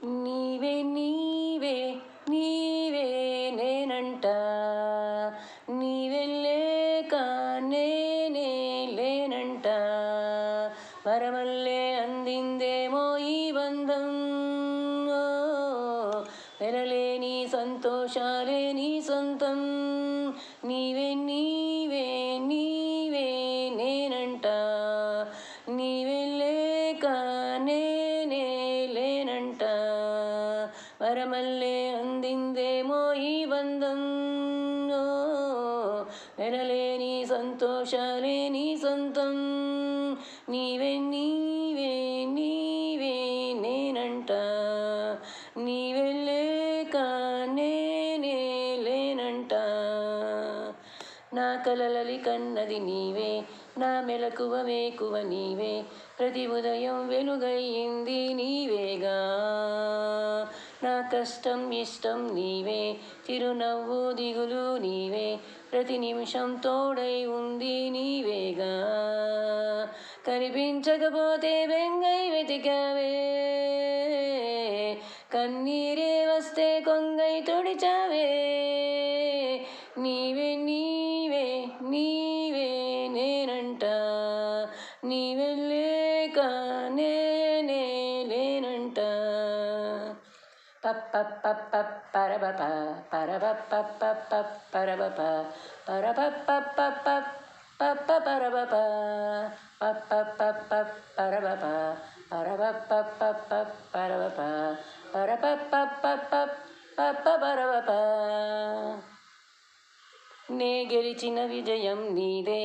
నీవే నీవే నీవే నేనంట, నీవే లేక నేనే లేనంట, వరమల్లే అందిందేమో ఈ బంధం, వెరలేని సంతోషాలే నీ సొంతం. నీవే నీవే నీవే నేనంట, నీవే లేక నేనే లేనంట, వరమల్లే అందిందేమో ఈ బంధం, వెరలేని సంతోషాలే నీ సొంతం. నీవే నీవే నీవే నేనంట, నీవే లేక నేనే లేనంట, నా కలలలి కన్నది నీవే, నా మెలకువ వేకువ నీవే, ప్రతి ఉదయం వెలుగయ్యింది నీవేగా, నా కష్టం ఇష్టం నీవే, చిరునవ్వు దిగులు నీవే, ప్రతి నిమిషం తోడై ఉంది నీవేగా, కనిపించకపోతే బెంగై వెతికావే, కన్నీరే వస్తే కొంగై తొడిచావే. నీవే నీవే నీవే నేనంట, నీవే లేక నేనే లేనంట. పప్ప పప్ప పరబప పరబప్ప పరబప పరబప్ప పప్ప పరబప పప్ప పప్ప పరబప పరబప్ప పరబప పరపప్ప పప్ప పరబప. నే గెలిచిన విజయం నీదే,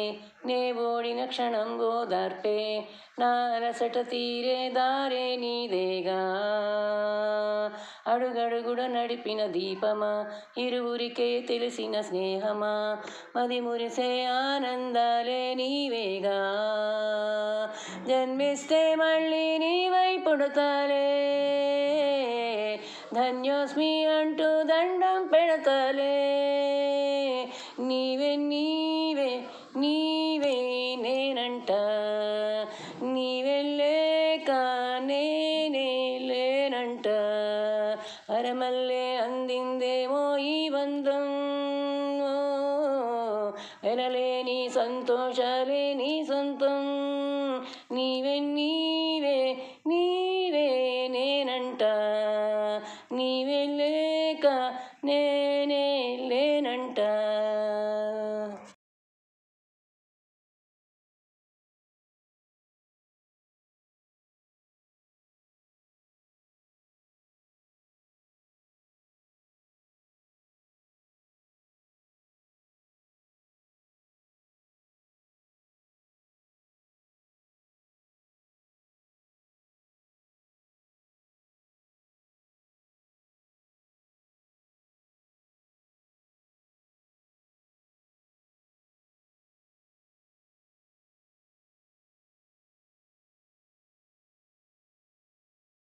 నే ఓడిన క్షణం ఓదార్పే, నా అలసట తీరే దారే నీదేగా, అడుగడుగుడ నడిపిన దీపమా, ఇరువురికే తెలిసిన స్నేహమా, మది మురిసే ఆనందాలే నీవేగా, జన్మిస్తే మళ్ళీ నీవై పుడతాలే, ధన్యోస్మి అంటూ దండం పెడతాలే. నీవే నీవే నీవే నేనంట, నీవే లేక నేనే లేనంట, వరమల్లే అందిందేమో ఈ బంధం, వెనలేని సంతోషాలే నీ సొంతం. నీవే నీవే నీవే నేనంట, నీవే